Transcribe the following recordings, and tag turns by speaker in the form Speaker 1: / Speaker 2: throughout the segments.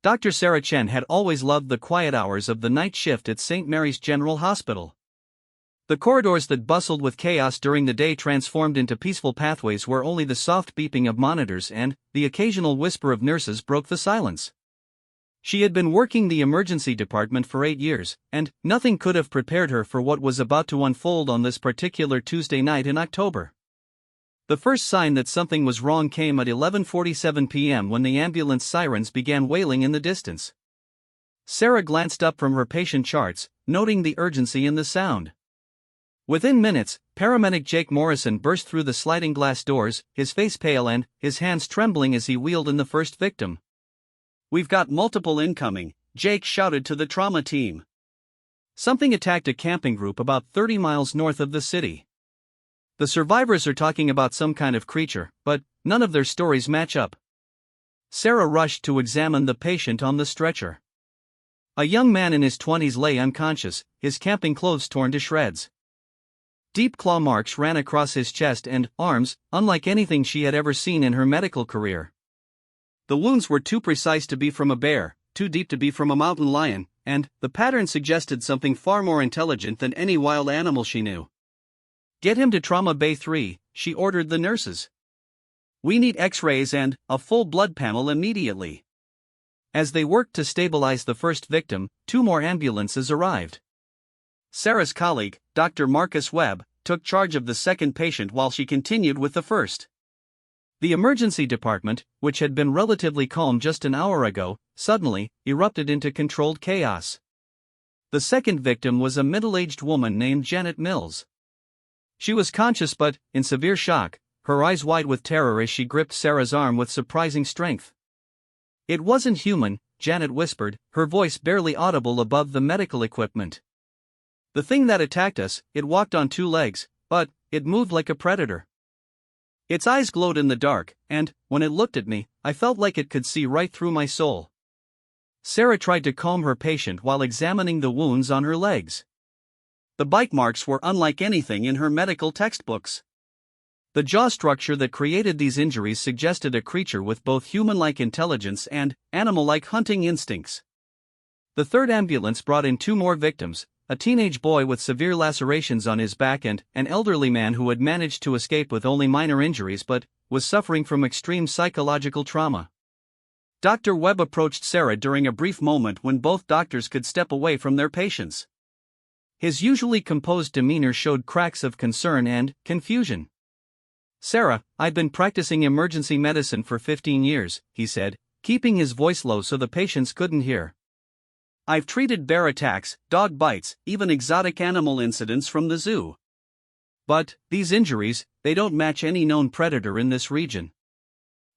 Speaker 1: Dr. Sarah Chen had always loved the quiet hours of the night shift at St. Mary's General Hospital. The corridors that bustled with chaos during the day transformed into peaceful pathways where only the soft beeping of monitors and the occasional whisper of nurses broke the silence. She had been working the emergency department for 8 years, and nothing could have prepared her for what was about to unfold on this particular Tuesday night in October. The first sign that something was wrong came at 11:47 p.m. when the ambulance sirens began wailing in the distance. Sarah glanced up from her patient charts, noting the urgency in the sound. Within minutes, paramedic Jake Morrison burst through the sliding glass doors, his face pale and his hands trembling as he wheeled in the first victim. "We've got multiple incoming," Jake shouted to the trauma team. Something attacked a camping group about 30 miles north of the city. The survivors are talking about some kind of creature, but none of their stories match up. Sarah rushed to examine the patient on the stretcher. A young man in his 20s lay unconscious, his camping clothes torn to shreds. Deep claw marks ran across his chest and arms, unlike anything she had ever seen in her medical career. The wounds were too precise to be from a bear, too deep to be from a mountain lion, and the pattern suggested something far more intelligent than any wild animal she knew. "Get him to Trauma Bay 3, she ordered the nurses. "We need X-rays and a full blood panel immediately." As they worked to stabilize the first victim, 2 more ambulances arrived. Sarah's colleague, Dr. Marcus Webb, took charge of the second patient while she continued with the first. The emergency department, which had been relatively calm just an hour ago, suddenly erupted into controlled chaos. The second victim was a middle-aged woman named Janet Mills. She was conscious but in severe shock, her eyes wide with terror as she gripped Sarah's arm with surprising strength. "It wasn't human," Janet whispered, her voice barely audible above the medical equipment. "The thing that attacked us, it walked on 2 legs, but it moved like a predator. Its eyes glowed in the dark, and when it looked at me, I felt like it could see right through my soul." Sarah tried to calm her patient while examining the wounds on her legs. The bite marks were unlike anything in her medical textbooks. The jaw structure that created these injuries suggested a creature with both human-like intelligence and animal-like hunting instincts. The third ambulance brought in 2 more victims, a teenage boy with severe lacerations on his back and an elderly man who had managed to escape with only minor injuries but was suffering from extreme psychological trauma. Dr. Webb approached Sarah during a brief moment when both doctors could step away from their patients. His usually composed demeanor showed cracks of concern and confusion. "Sarah, I've been practicing emergency medicine for 15 years, he said, keeping his voice low so the patients couldn't hear. "I've treated bear attacks, dog bites, even exotic animal incidents from the zoo. But these injuries, they don't match any known predator in this region."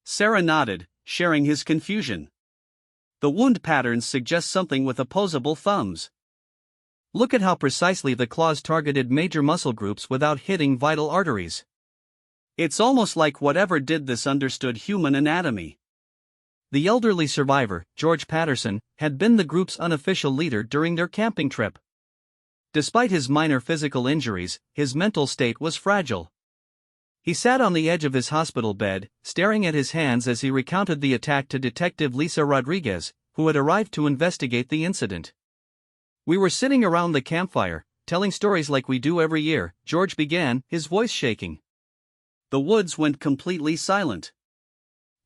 Speaker 1: Sarah nodded, sharing his confusion. "The wound patterns suggest something with opposable thumbs. Look at how precisely the claws targeted major muscle groups without hitting vital arteries. It's almost like whatever did this understood human anatomy." The elderly survivor, George Patterson, had been the group's unofficial leader during their camping trip. Despite his minor physical injuries, his mental state was fragile. He sat on the edge of his hospital bed, staring at his hands as he recounted the attack to Detective Lisa Rodriguez, who had arrived to investigate the incident. "We were sitting around the campfire, telling stories like we do every year," George began, his voice shaking. The woods went completely silent.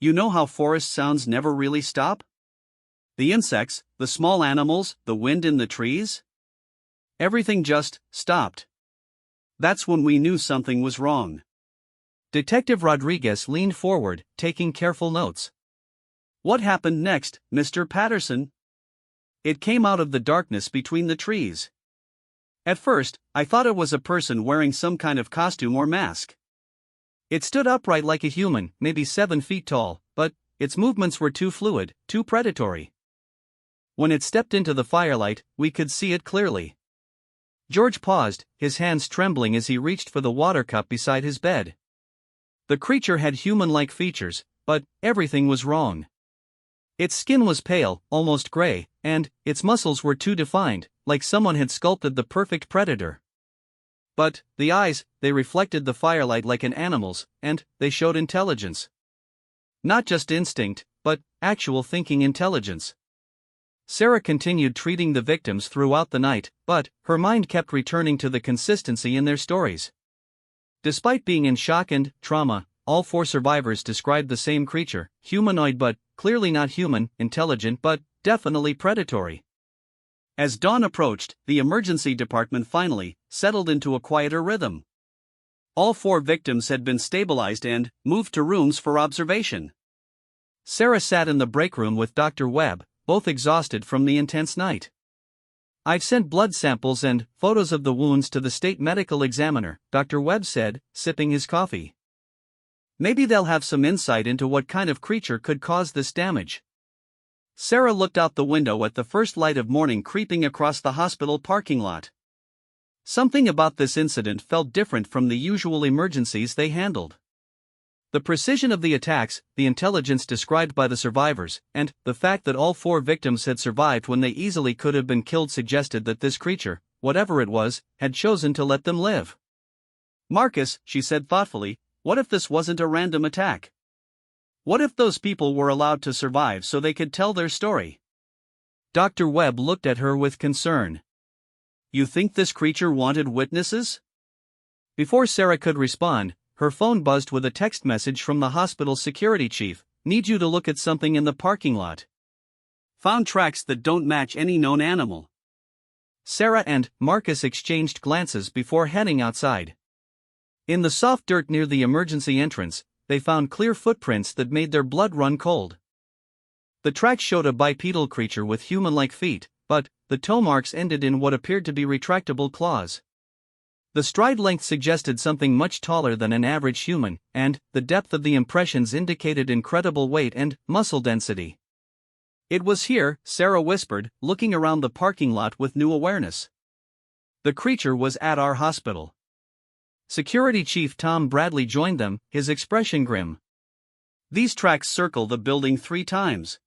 Speaker 1: You know how forest sounds never really stop? The insects, the small animals, the wind in the trees? Everything just stopped. That's when we knew something was wrong. Detective Rodriguez leaned forward, taking careful notes. "What happened next, Mr. Patterson?" "It came out of the darkness between the trees. At first, I thought it was a person wearing some kind of costume or mask. It stood upright like a human, maybe 7 feet tall, but its movements were too fluid, too predatory. When it stepped into the firelight, we could see it clearly." George paused, his hands trembling as he reached for the water cup beside his bed. The creature had human-like features, but everything was wrong. Its skin was pale, almost gray, and its muscles were too defined, like someone had sculpted the perfect predator. But the eyes, they reflected the firelight like an animal's, and they showed intelligence. Not just instinct, but actual thinking intelligence. Sarah continued treating the victims throughout the night, but her mind kept returning to the consistency in their stories. Despite being in shock and trauma, all 4 survivors described the same creature: humanoid but clearly not human, intelligent but definitely predatory. As dawn approached, the emergency department finally settled into a quieter rhythm. All 4 victims had been stabilized and moved to rooms for observation. Sarah sat in the break room with Dr. Webb, both exhausted from the intense night. "I've sent blood samples and photos of the wounds to the state medical examiner," Dr. Webb said, sipping his coffee. "Maybe they'll have some insight into what kind of creature could cause this damage." Sarah looked out the window at the first light of morning creeping across the hospital parking lot. Something about this incident felt different from the usual emergencies they handled. The precision of the attacks, the intelligence described by the survivors, and the fact that all 4 victims had survived when they easily could have been killed suggested that this creature, whatever it was, had chosen to let them live. "Marcus," she said thoughtfully, "what if this wasn't a random attack? What if those people were allowed to survive so they could tell their story?" Dr. Webb looked at her with concern. "You think this creature wanted witnesses?" Before Sarah could respond, her phone buzzed with a text message from the hospital's security chief: "Need you to look at something in the parking lot. Found tracks that don't match any known animal." Sarah and Marcus exchanged glances before heading outside. In the soft dirt near the emergency entrance, they found clear footprints that made their blood run cold. The tracks showed a bipedal creature with human-like feet, but the toe marks ended in what appeared to be retractable claws. The stride length suggested something much taller than an average human, and the depth of the impressions indicated incredible weight and muscle density. "It was here," Sarah whispered, looking around the parking lot with new awareness. "The creature was at our hospital." Security Chief Tom Bradley joined them, his expression grim. "These tracks circle the building 3 times.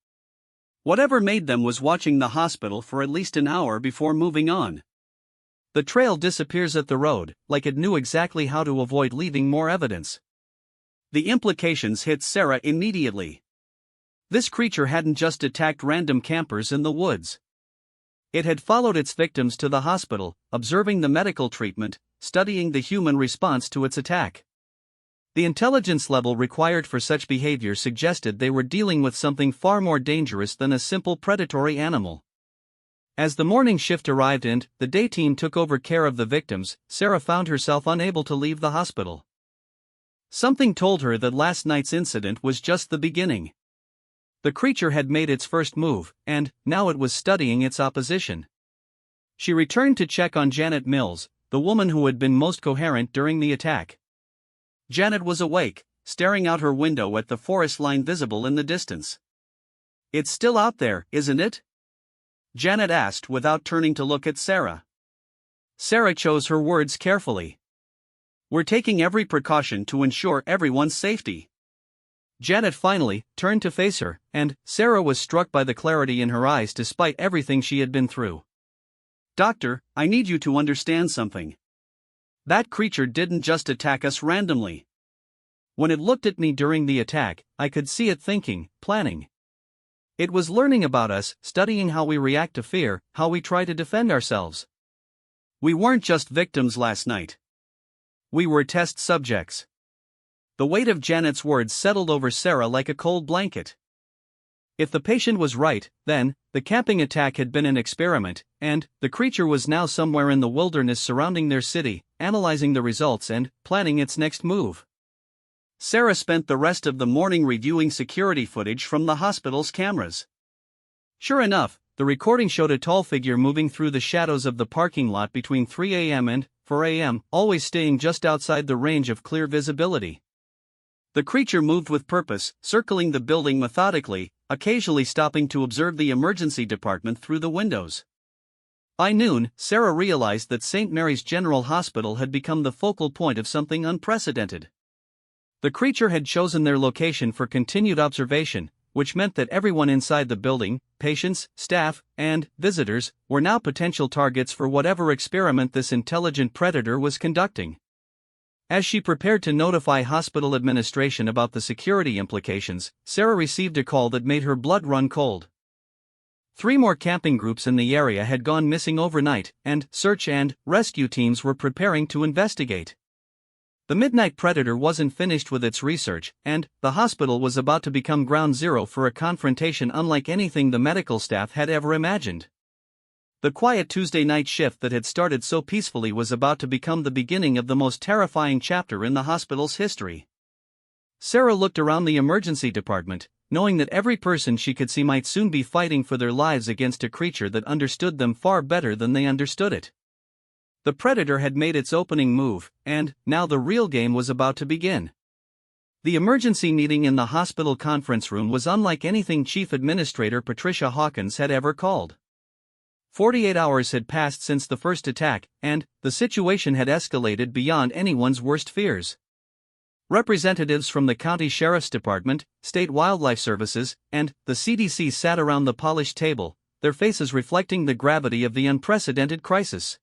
Speaker 1: Whatever made them was watching the hospital for at least an hour before moving on. The trail disappears at the road, like it knew exactly how to avoid leaving more evidence." The implications hit Sarah immediately. This creature hadn't just attacked random campers in the woods. It had followed its victims to the hospital, observing the medical treatment, studying the human response to its attack. The intelligence level required for such behavior suggested they were dealing with something far more dangerous than a simple predatory animal. As the morning shift arrived and the day team took over care of the victims, Sarah found herself unable to leave the hospital. Something told her that last night's incident was just the beginning. The creature had made its first move, and now it was studying its opposition. She returned to check on Janet Mills, the woman who had been most coherent during the attack. Janet was awake, staring out her window at the forest line visible in the distance. "It's still out there, isn't it?" Janet asked without turning to look at Sarah. Sarah chose her words carefully. "We're taking every precaution to ensure everyone's safety." Janet finally turned to face her, and Sarah was struck by the clarity in her eyes despite everything she had been through. "Doctor, I need you to understand something. That creature didn't just attack us randomly. When it looked at me during the attack, I could see it thinking, planning. It was learning about us, studying how we react to fear, how we try to defend ourselves. We weren't just victims last night. We were test subjects." The weight of Janet's words settled over Sarah like a cold blanket. If the patient was right, then the camping attack had been an experiment, and the creature was now somewhere in the wilderness surrounding their city, analyzing the results and planning its next move. Sarah spent the rest of the morning reviewing security footage from the hospital's cameras. Sure enough, the recording showed a tall figure moving through the shadows of the parking lot between 3 a.m. and 4 a.m., always staying just outside the range of clear visibility. The creature moved with purpose, circling the building methodically, occasionally stopping to observe the emergency department through the windows. By noon, Sarah realized that St. Mary's General Hospital had become the focal point of something unprecedented. The creature had chosen their location for continued observation, which meant that everyone inside the building, patients, staff, and visitors, were now potential targets for whatever experiment this intelligent predator was conducting. As she prepared to notify hospital administration about the security implications, Sarah received a call that made her blood run cold. 3 more camping groups in the area had gone missing overnight, and search and rescue teams were preparing to investigate. The Midnight Predator wasn't finished with its research, and the hospital was about to become ground zero for a confrontation unlike anything the medical staff had ever imagined. The quiet Tuesday night shift that had started so peacefully was about to become the beginning of the most terrifying chapter in the hospital's history. Sarah looked around the emergency department, knowing that every person she could see might soon be fighting for their lives against a creature that understood them far better than they understood it. The Predator had made its opening move, and now the real game was about to begin. The emergency meeting in the hospital conference room was unlike anything Chief Administrator Patricia Hawkins had ever called. 48 hours had passed since the first attack, and the situation had escalated beyond anyone's worst fears. Representatives from the County Sheriff's Department, State Wildlife Services, and the CDC sat around the polished table, their faces reflecting the gravity of the unprecedented crisis.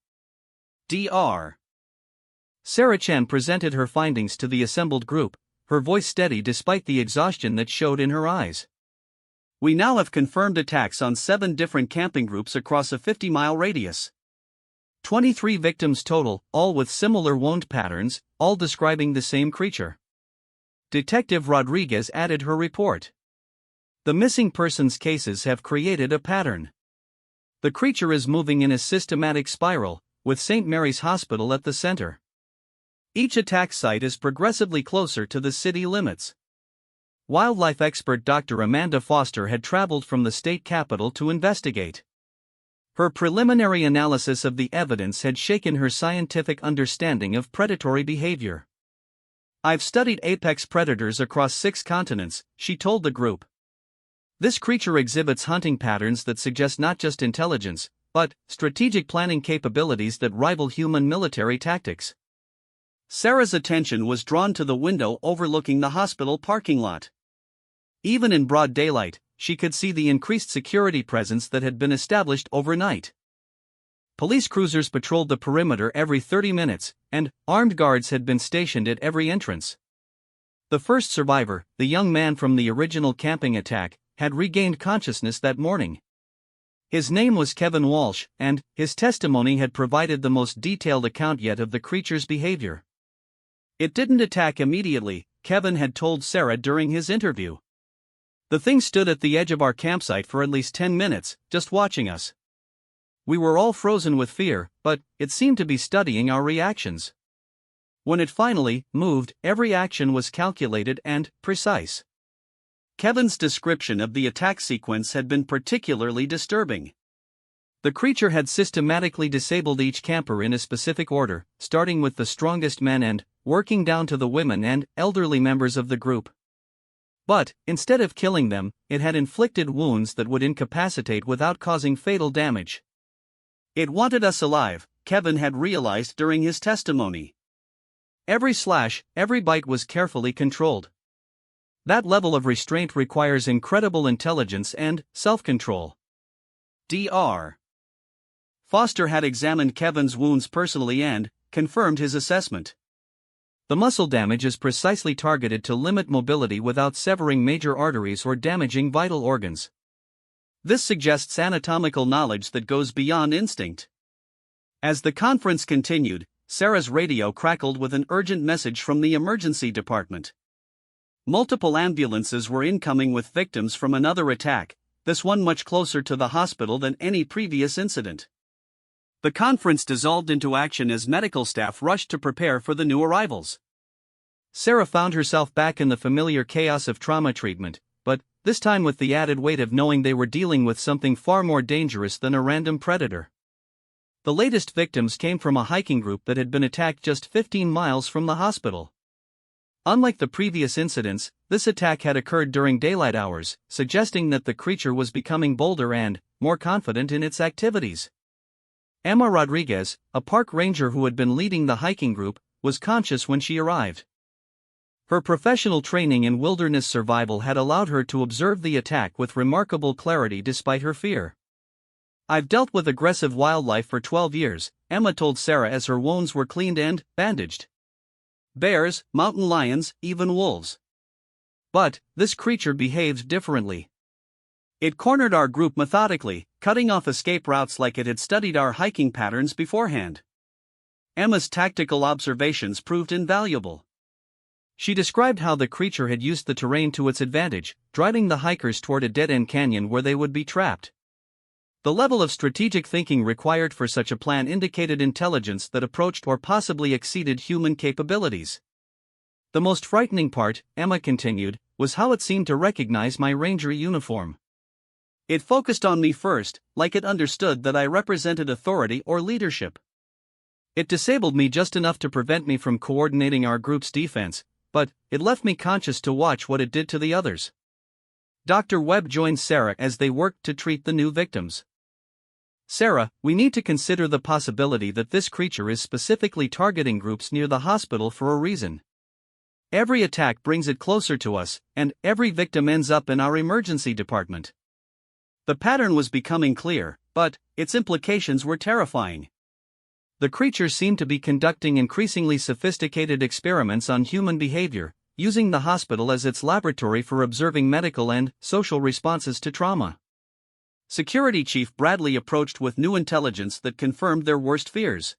Speaker 1: Dr. Sarah Chen presented her findings to the assembled group, her voice steady despite the exhaustion that showed in her eyes. We now have confirmed attacks on 7 different camping groups across a 50-mile radius. 23 victims total, all with similar wound patterns, all describing the same creature. Detective Rodriguez added her report. The missing persons cases have created a pattern. The creature is moving in a systematic spiral, with St. Mary's Hospital at the center. Each attack site is progressively closer to the city limits. Wildlife expert Dr. Amanda Foster had traveled from the state capital to investigate. Her preliminary analysis of the evidence had shaken her scientific understanding of predatory behavior. I've studied apex predators across 6 continents, she told the group. This creature exhibits hunting patterns that suggest not just intelligence, but strategic planning capabilities that rival human military tactics. Sarah's attention was drawn to the window overlooking the hospital parking lot. Even in broad daylight, she could see the increased security presence that had been established overnight. Police cruisers patrolled the perimeter every 30 minutes, and armed guards had been stationed at every entrance. The first survivor, the young man from the original camping attack, had regained consciousness that morning. His name was Kevin Walsh, and his testimony had provided the most detailed account yet of the creature's behavior. It didn't attack immediately, Kevin had told Sarah during his interview. The thing stood at the edge of our campsite for at least 10 minutes, just watching us. We were all frozen with fear, but it seemed to be studying our reactions. When it finally moved, every action was calculated and precise. Kevin's description of the attack sequence had been particularly disturbing. The creature had systematically disabled each camper in a specific order, starting with the strongest men and working down to the women and elderly members of the group. But, instead of killing them, it had inflicted wounds that would incapacitate without causing fatal damage. It wanted us alive, Kevin had realized during his testimony. Every slash, every bite was carefully controlled. That level of restraint requires incredible intelligence and self-control. Dr. Foster had examined Kevin's wounds personally and confirmed his assessment. The muscle damage is precisely targeted to limit mobility without severing major arteries or damaging vital organs. This suggests anatomical knowledge that goes beyond instinct. As the conference continued, Sarah's radio crackled with an urgent message from the emergency department. Multiple ambulances were incoming with victims from another attack, this one much closer to the hospital than any previous incident. The conference dissolved into action as medical staff rushed to prepare for the new arrivals. Sarah found herself back in the familiar chaos of trauma treatment, but this time with the added weight of knowing they were dealing with something far more dangerous than a random predator. The latest victims came from a hiking group that had been attacked just 15 miles from the hospital. Unlike the previous incidents, this attack had occurred during daylight hours, suggesting that the creature was becoming bolder and more confident in its activities. Emma Rodriguez, a park ranger who had been leading the hiking group, was conscious when she arrived. Her professional training in wilderness survival had allowed her to observe the attack with remarkable clarity despite her fear. I've dealt with aggressive wildlife for 12 years, Emma told Sarah as her wounds were cleaned and bandaged. Bears, mountain lions, even wolves. But this creature behaved differently. It cornered our group methodically, cutting off escape routes like it had studied our hiking patterns beforehand. Emma's tactical observations proved invaluable. She described how the creature had used the terrain to its advantage, driving the hikers toward a dead-end canyon where they would be trapped. The level of strategic thinking required for such a plan indicated intelligence that approached or possibly exceeded human capabilities. The most frightening part, Emma continued, was how it seemed to recognize my ranger uniform. It focused on me first, like it understood that I represented authority or leadership. It disabled me just enough to prevent me from coordinating our group's defense, but it left me conscious to watch what it did to the others. Dr. Webb joined Sarah as they worked to treat the new victims. Sarah, we need to consider the possibility that this creature is specifically targeting groups near the hospital for a reason. Every attack brings it closer to us, and every victim ends up in our emergency department. The pattern was becoming clear, but its implications were terrifying. The creature seemed to be conducting increasingly sophisticated experiments on human behavior, using the hospital as its laboratory for observing medical and social responses to trauma. Security Chief Bradley approached with new intelligence that confirmed their worst fears.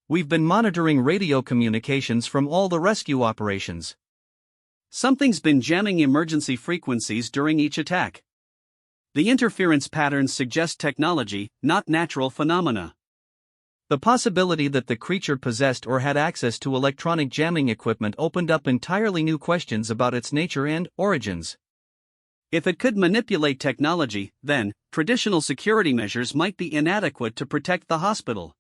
Speaker 1: We've been monitoring radio communications from all the rescue operations. Something's been jamming emergency frequencies during each attack. The interference patterns suggest technology, not natural phenomena. The possibility that the creature possessed or had access to electronic jamming equipment opened up entirely new questions about its nature and origins. If it could manipulate technology, then traditional security measures might be inadequate to protect the hospital.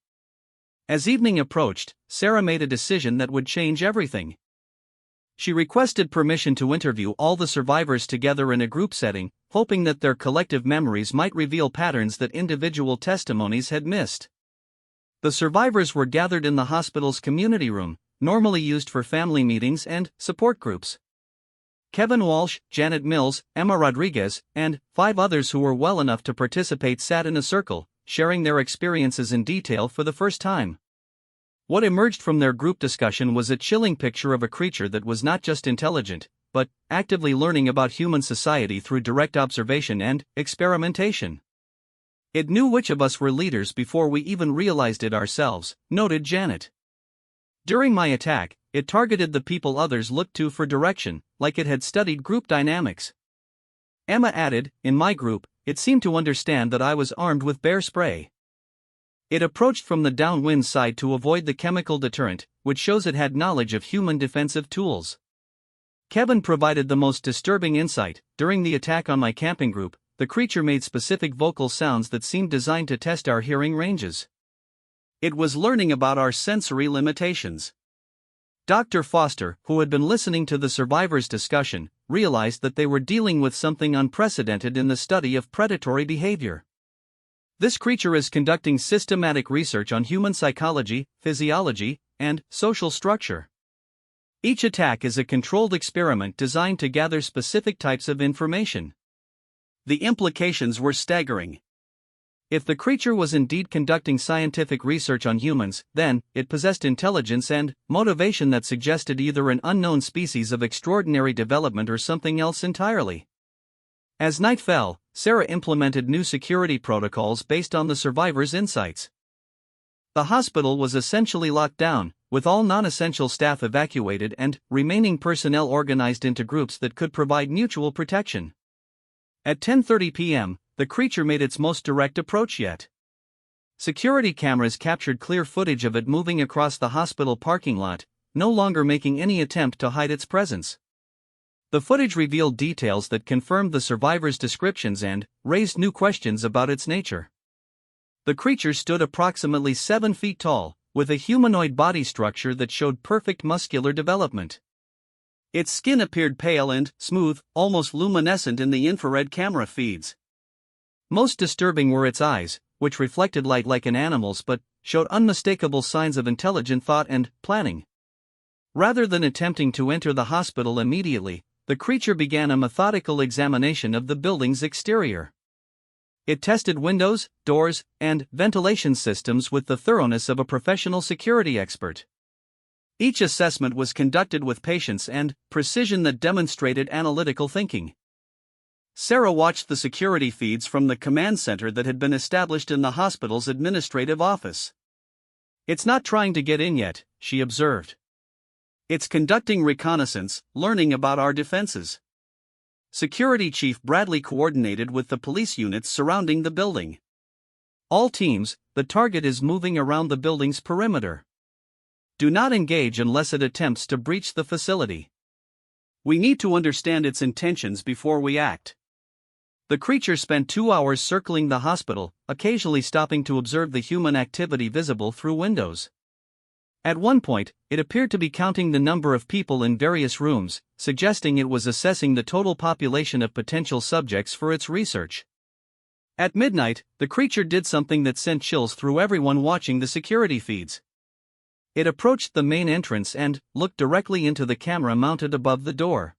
Speaker 1: As evening approached, Sarah made a decision that would change everything. She requested permission to interview all the survivors together in a group setting, hoping that their collective memories might reveal patterns that individual testimonies had missed. The survivors were gathered in the hospital's community room, normally used for family meetings and support groups. Kevin Walsh, Janet Mills, Emma Rodriguez, and 5 others who were well enough to participate sat in a circle, sharing their experiences in detail for the first time. What emerged from their group discussion was a chilling picture of a creature that was not just intelligent, but actively learning about human society through direct observation and experimentation. It knew which of us were leaders before we even realized it ourselves, noted Janet. During my attack, it targeted the people others looked to for direction, like it had studied group dynamics. Emma added, in my group, it seemed to understand that I was armed with bear spray. It approached from the downwind side to avoid the chemical deterrent, which shows it had knowledge of human defensive tools. Kevin provided the most disturbing insight. During the attack on my camping group, the creature made specific vocal sounds that seemed designed to test our hearing ranges. It was learning about our sensory limitations. Dr. Foster, who had been listening to the survivors' discussion, realized that they were dealing with something unprecedented in the study of predatory behavior. This creature is conducting systematic research on human psychology, physiology, and social structure. Each attack is a controlled experiment designed to gather specific types of information. The implications were staggering. If the creature was indeed conducting scientific research on humans, then it possessed intelligence and motivation that suggested either an unknown species of extraordinary development or something else entirely. As night fell, Sarah implemented new security protocols based on the survivors' insights. The hospital was essentially locked down, with all non-essential staff evacuated and remaining personnel organized into groups that could provide mutual protection. At 10:30 p.m., the creature made its most direct approach yet. Security cameras captured clear footage of it moving across the hospital parking lot, no longer making any attempt to hide its presence. The footage revealed details that confirmed the survivors' descriptions and raised new questions about its nature. The creature stood approximately 7 feet tall, with a humanoid body structure that showed perfect muscular development. Its skin appeared pale and smooth, almost luminescent in the infrared camera feeds. Most disturbing were its eyes, which reflected light like an animal's but showed unmistakable signs of intelligent thought and planning. Rather than attempting to enter the hospital immediately, the creature began a methodical examination of the building's exterior. It tested windows, doors, and ventilation systems with the thoroughness of a professional security expert. Each assessment was conducted with patience and precision that demonstrated analytical thinking. Sarah watched the security feeds from the command center that had been established in the hospital's administrative office. "It's not trying to get in yet," she observed. "It's conducting reconnaissance, learning about our defenses." Security Chief Bradley coordinated with the police units surrounding the building. "All teams, the target is moving around the building's perimeter. Do not engage unless it attempts to breach the facility. We need to understand its intentions before we act." The creature spent 2 hours circling the hospital, occasionally stopping to observe the human activity visible through windows. At one point, it appeared to be counting the number of people in various rooms, suggesting it was assessing the total population of potential subjects for its research. At midnight, the creature did something that sent chills through everyone watching the security feeds. It approached the main entrance and looked directly into the camera mounted above the door.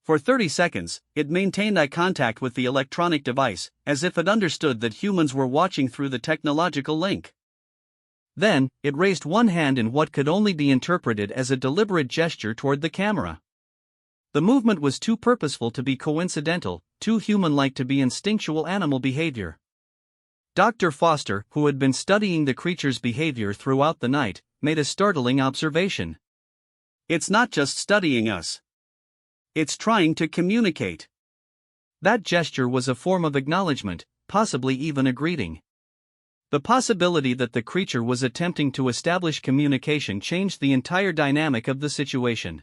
Speaker 1: For 30 seconds, it maintained eye contact with the electronic device, as if it understood that humans were watching through the technological link. Then, it raised one hand in what could only be interpreted as a deliberate gesture toward the camera. The movement was too purposeful to be coincidental, too human-like to be instinctual animal behavior. Dr. Foster, who had been studying the creature's behavior throughout the night, made a startling observation. "It's not just studying us. It's trying to communicate." That gesture was a form of acknowledgement, possibly even a greeting. The possibility that the creature was attempting to establish communication changed the entire dynamic of the situation.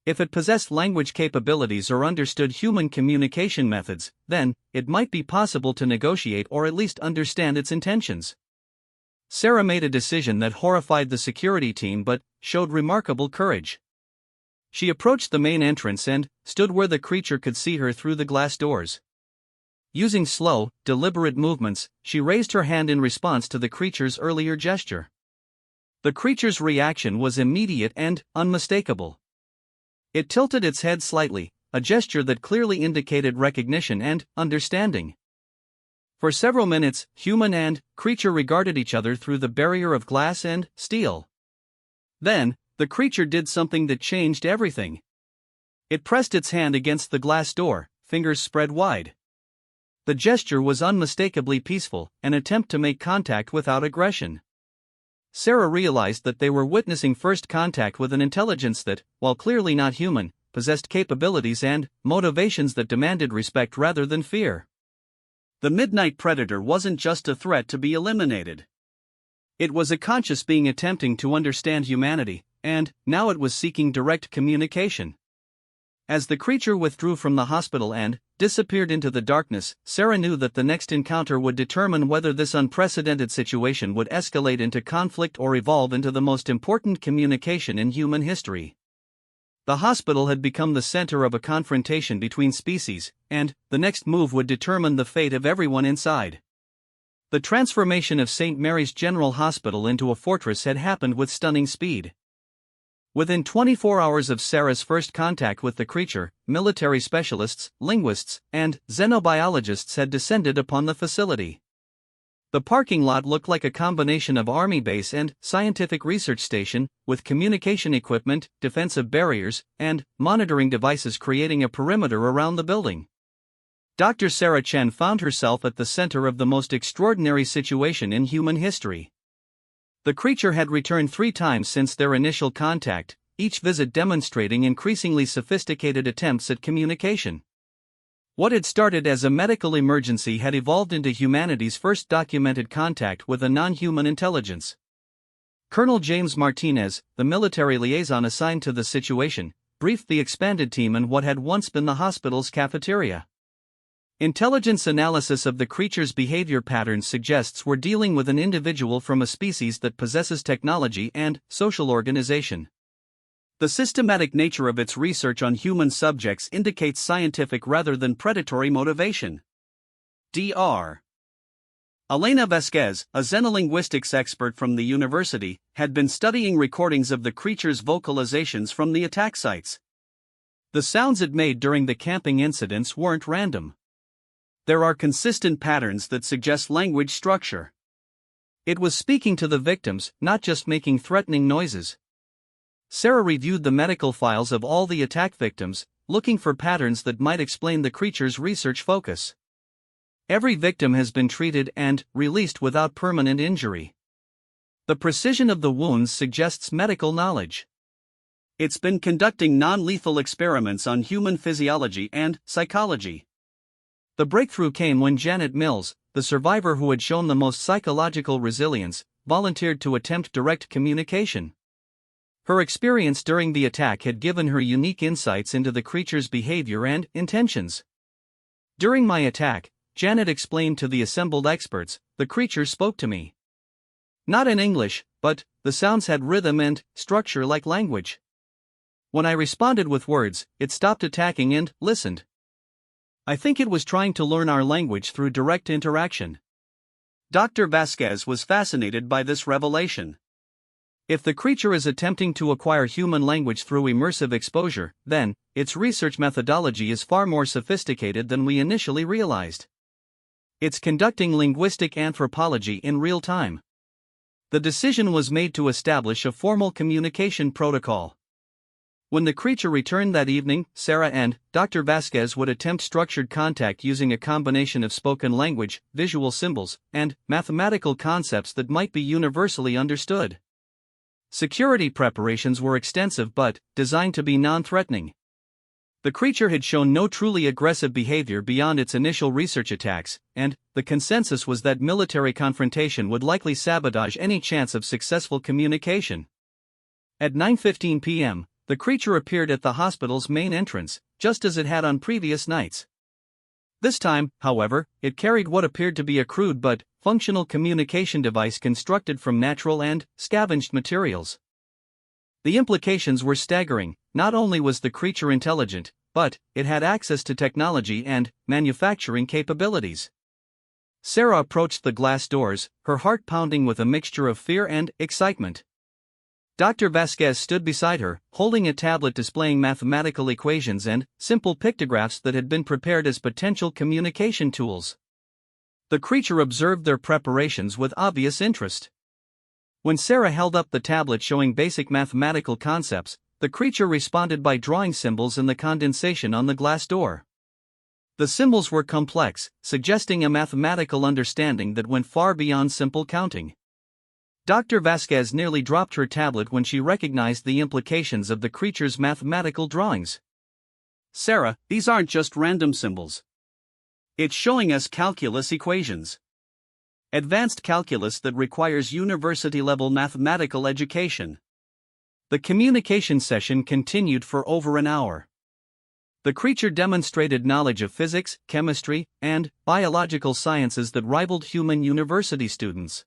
Speaker 1: If it possessed language capabilities or understood human communication methods, then it might be possible to negotiate or at least understand its intentions. Sarah made a decision that horrified the security team but showed remarkable courage. She approached the main entrance and stood where the creature could see her through the glass doors. Using slow, deliberate movements, she raised her hand in response to the creature's earlier gesture. The creature's reaction was immediate and unmistakable. It tilted its head slightly, a gesture that clearly indicated recognition and understanding. For several minutes, human and creature regarded each other through the barrier of glass and steel. Then, the creature did something that changed everything. It pressed its hand against the glass door, fingers spread wide. The gesture was unmistakably peaceful, an attempt to make contact without aggression. Sarah realized that they were witnessing first contact with an intelligence that, while clearly not human, possessed capabilities and motivations that demanded respect rather than fear. The Midnight Predator wasn't just a threat to be eliminated. It was a conscious being attempting to understand humanity, and now it was seeking direct communication. As the creature withdrew from the hospital and disappeared into the darkness, Sarah knew that the next encounter would determine whether this unprecedented situation would escalate into conflict or evolve into the most important communication in human history. The hospital had become the center of a confrontation between species, and the next move would determine the fate of everyone inside. The transformation of St. Mary's General Hospital into a fortress had happened with stunning speed. Within 24 hours of Sarah's first contact with the creature, military specialists, linguists, and xenobiologists had descended upon the facility. The parking lot looked like a combination of army base and scientific research station, with communication equipment, defensive barriers, and monitoring devices creating a perimeter around the building. Dr. Sarah Chen found herself at the center of the most extraordinary situation in human history. The creature had returned 3 times since their initial contact, each visit demonstrating increasingly sophisticated attempts at communication. What had started as a medical emergency had evolved into humanity's first documented contact with a non-human intelligence. Colonel James Martinez, the military liaison assigned to the situation, briefed the expanded team in what had once been the hospital's cafeteria. Intelligence analysis of the creature's behavior patterns suggests we're dealing with an individual from a species that possesses technology and social organization. The systematic nature of its research on human subjects indicates scientific rather than predatory motivation. Dr. Elena Vasquez, a xenolinguistics expert from the university, had been studying recordings of the creature's vocalizations from the attack sites. The sounds it made during the camping incidents weren't random. There are consistent patterns that suggest language structure. It was speaking to the victims, not just making threatening noises. Sarah reviewed the medical files of all the attack victims, looking for patterns that might explain the creature's research focus. Every victim has been treated and released without permanent injury. The precision of the wounds suggests medical knowledge. It's been conducting non-lethal experiments on human physiology and psychology. The breakthrough came when Janet Mills, the survivor who had shown the most psychological resilience, volunteered to attempt direct communication. Her experience during the attack had given her unique insights into the creature's behavior and intentions. During my attack, Janet explained to the assembled experts, the creature spoke to me. Not in English, but the sounds had rhythm and structure like language. When I responded with words, it stopped attacking and listened. I think it was trying to learn our language through direct interaction. Dr. Vasquez was fascinated by this revelation. If the creature is attempting to acquire human language through immersive exposure, then its research methodology is far more sophisticated than we initially realized. It's conducting linguistic anthropology in real time. The decision was made to establish a formal communication protocol. When the creature returned that evening, Sarah and Dr. Vasquez would attempt structured contact using a combination of spoken language, visual symbols, and mathematical concepts that might be universally understood. Security preparations were extensive but designed to be non-threatening. The creature had shown no truly aggressive behavior beyond its initial research attacks, and the consensus was that military confrontation would likely sabotage any chance of successful communication. At 9:15 p.m., the creature appeared at the hospital's main entrance, just as it had on previous nights. This time, however, it carried what appeared to be a crude but functional communication device constructed from natural and scavenged materials. The implications were staggering. Not only was the creature intelligent, but it had access to technology and manufacturing capabilities. Sarah approached the glass doors, her heart pounding with a mixture of fear and excitement. Dr. Vasquez stood beside her, holding a tablet displaying mathematical equations and simple pictographs that had been prepared as potential communication tools. The creature observed their preparations with obvious interest. When Sarah held up the tablet showing basic mathematical concepts, the creature responded by drawing symbols in the condensation on the glass door. The symbols were complex, suggesting a mathematical understanding that went far beyond simple counting. Dr. Vasquez nearly dropped her tablet when she recognized the implications of the creature's mathematical drawings. Sarah, these aren't just random symbols. It's showing us calculus equations. Advanced calculus that requires university-level mathematical education. The communication session continued for over an hour. The creature demonstrated knowledge of physics, chemistry, and biological sciences that rivaled human university students.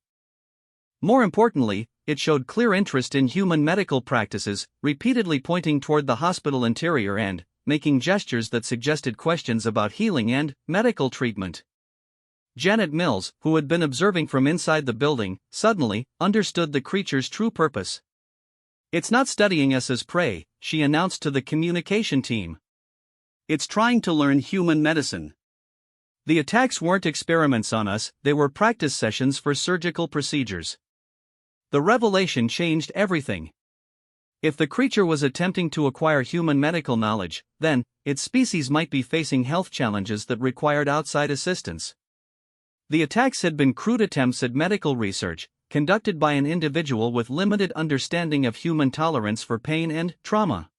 Speaker 1: More importantly, it showed clear interest in human medical practices, repeatedly pointing toward the hospital interior and making gestures that suggested questions about healing and medical treatment. Janet Mills, who had been observing from inside the building, suddenly understood the creature's true purpose. "It's not studying us as prey," she announced to the communication team. "It's trying to learn human medicine. The attacks weren't experiments on us, they were practice sessions for surgical procedures." The revelation changed everything. If the creature was attempting to acquire human medical knowledge, then its species might be facing health challenges that required outside assistance. The attacks had been crude attempts at medical research, conducted by an individual with limited understanding of human tolerance for pain and trauma.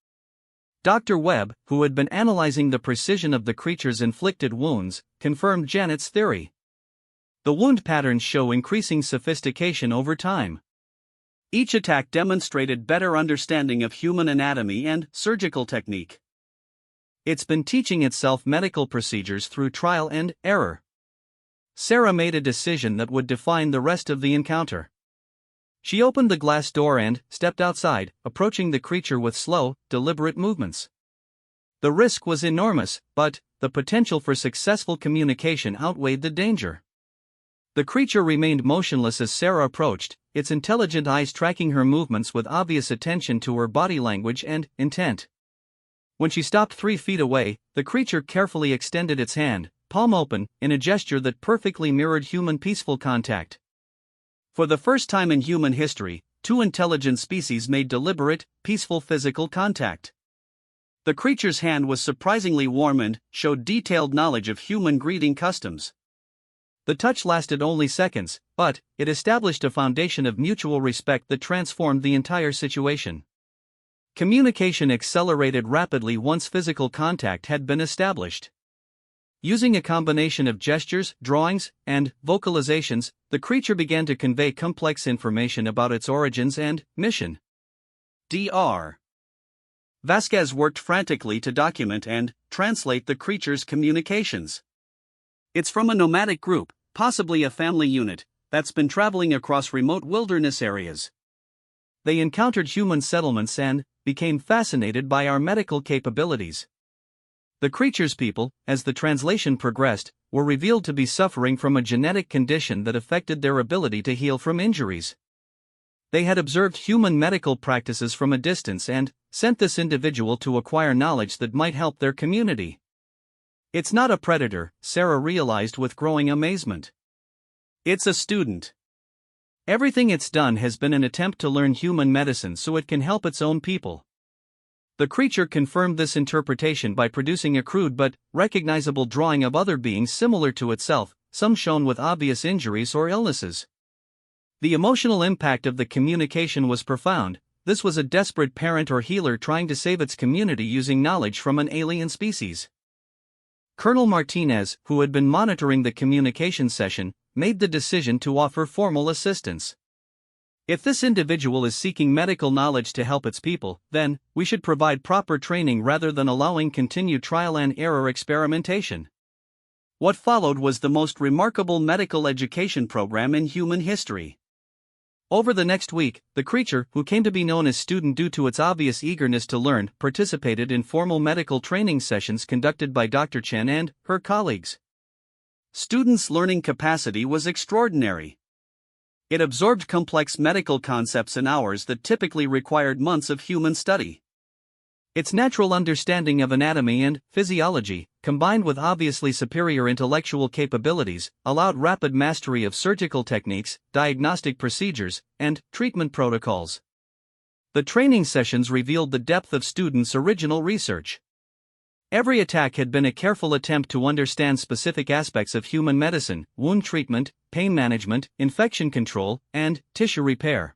Speaker 1: Dr. Webb, who had been analyzing the precision of the creature's inflicted wounds, confirmed Janet's theory. The wound patterns show increasing sophistication over time. Each attack demonstrated better understanding of human anatomy and surgical technique. It's been teaching itself medical procedures through trial and error. Sarah made a decision that would define the rest of the encounter. She opened the glass door and stepped outside, approaching the creature with slow, deliberate movements. The risk was enormous, but the potential for successful communication outweighed the danger. The creature remained motionless as Sarah approached, its intelligent eyes tracking her movements with obvious attention to her body language and intent. When she stopped 3 feet away, the creature carefully extended its hand, palm open, in a gesture that perfectly mirrored human peaceful contact. For the first time in human history, two intelligent species made deliberate, peaceful physical contact. The creature's hand was surprisingly warm and showed detailed knowledge of human greeting customs. The touch lasted only seconds, but it established a foundation of mutual respect that transformed the entire situation. Communication accelerated rapidly once physical contact had been established. Using a combination of gestures, drawings, and vocalizations, the creature began to convey complex information about its origins and mission. Dr. Vasquez worked frantically to document and translate the creature's communications. It's from a nomadic group, possibly a family unit, that's been traveling across remote wilderness areas. They encountered human settlements and became fascinated by our medical capabilities. The creature's people, as the translation progressed, were revealed to be suffering from a genetic condition that affected their ability to heal from injuries. They had observed human medical practices from a distance and sent this individual to acquire knowledge that might help their community. It's not a predator, Sarah realized with growing amazement. It's a student. Everything it's done has been an attempt to learn human medicine so it can help its own people. The creature confirmed this interpretation by producing a crude but recognizable drawing of other beings similar to itself, some shown with obvious injuries or illnesses. The emotional impact of the communication was profound. This was a desperate parent or healer trying to save its community using knowledge from an alien species. Colonel Martinez, who had been monitoring the communication session, made the decision to offer formal assistance. If this individual is seeking medical knowledge to help its people, then we should provide proper training rather than allowing continued trial and error experimentation. What followed was the most remarkable medical education program in human history. Over the next week, the creature, who came to be known as Student due to its obvious eagerness to learn, participated in formal medical training sessions conducted by Dr. Chen and her colleagues. Student's learning capacity was extraordinary. It absorbed complex medical concepts in hours that typically required months of human study. Its natural understanding of anatomy and physiology, combined with obviously superior intellectual capabilities, allowed rapid mastery of surgical techniques, diagnostic procedures, and treatment protocols. The training sessions revealed the depth of students' original research. Every attack had been a careful attempt to understand specific aspects of human medicine, wound treatment, pain management, infection control, and tissue repair.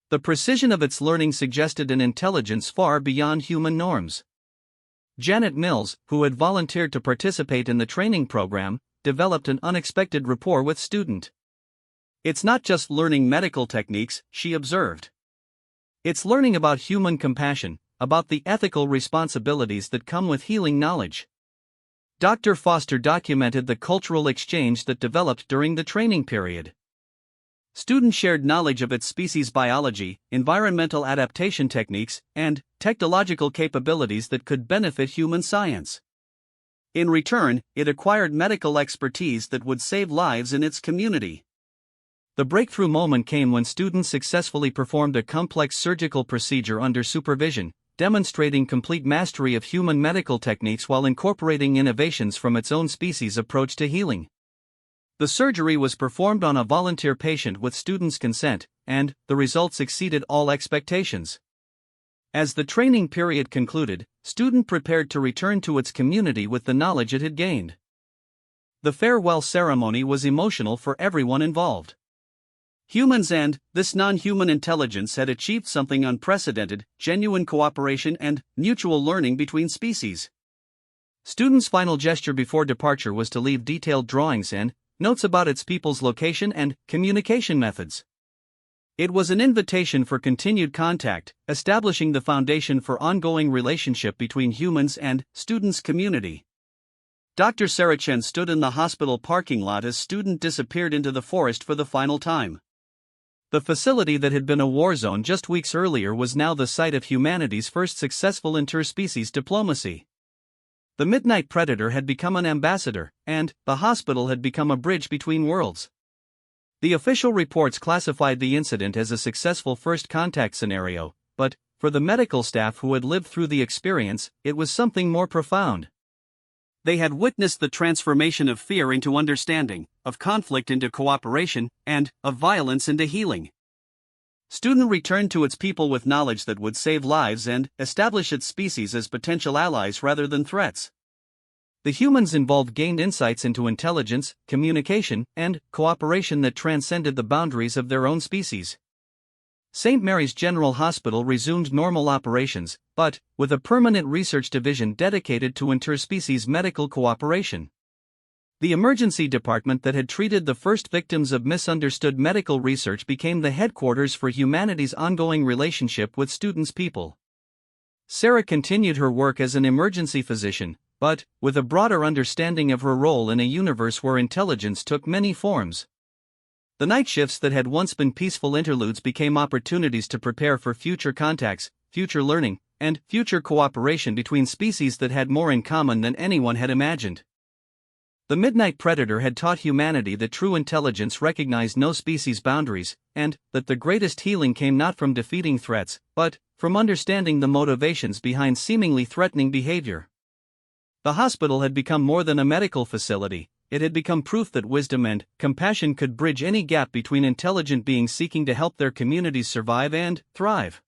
Speaker 1: The precision of its learning suggested an intelligence far beyond human norms. Janet Mills, who had volunteered to participate in the training program, developed an unexpected rapport with Student. It's not just learning medical techniques, she observed. It's learning about human compassion, about the ethical responsibilities that come with healing knowledge. Dr. Foster documented the cultural exchange that developed during the training period. Students shared knowledge of its species biology, environmental adaptation techniques, and technological capabilities that could benefit human science. In return, it acquired medical expertise that would save lives in its community. The breakthrough moment came when students successfully performed a complex surgical procedure under supervision, demonstrating complete mastery of human medical techniques while incorporating innovations from its own species' approach to healing. The surgery was performed on a volunteer patient with students' consent, and the results exceeded all expectations. As the training period concluded, Student prepared to return to its community with the knowledge it had gained. The farewell ceremony was emotional for everyone involved. Humans and this non-human intelligence had achieved something unprecedented: genuine cooperation and mutual learning between species. Student's final gesture before departure was to leave detailed drawings and notes about its people's location and communication methods. It was an invitation for continued contact, establishing the foundation for ongoing relationship between humans and Student's community. Dr. Sarah Chen stood in the hospital parking lot as Student disappeared into the forest for the final time. The facility that had been a war zone just weeks earlier was now the site of humanity's first successful interspecies diplomacy. The Midnight Predator had become an ambassador, and the hospital had become a bridge between worlds. The official reports classified the incident as a successful first contact scenario, but for the medical staff who had lived through the experience, it was something more profound. They had witnessed the transformation of fear into understanding, of conflict into cooperation, and of violence into healing. Student returned to its people with knowledge that would save lives and establish its species as potential allies rather than threats. The humans involved gained insights into intelligence, communication, and cooperation that transcended the boundaries of their own species. St. Mary's General Hospital resumed normal operations, but with a permanent research division dedicated to interspecies medical cooperation. The emergency department that had treated the first victims of misunderstood medical research became the headquarters for humanity's ongoing relationship with students' people. Sarah continued her work as an emergency physician, but with a broader understanding of her role in a universe where intelligence took many forms. The night shifts that had once been peaceful interludes became opportunities to prepare for future contacts, future learning, and future cooperation between species that had more in common than anyone had imagined. The Midnight Predator had taught humanity that true intelligence recognized no species boundaries, and that the greatest healing came not from defeating threats, but from understanding the motivations behind seemingly threatening behavior. The hospital had become more than a medical facility. It had become proof that wisdom and compassion could bridge any gap between intelligent beings seeking to help their communities survive and thrive.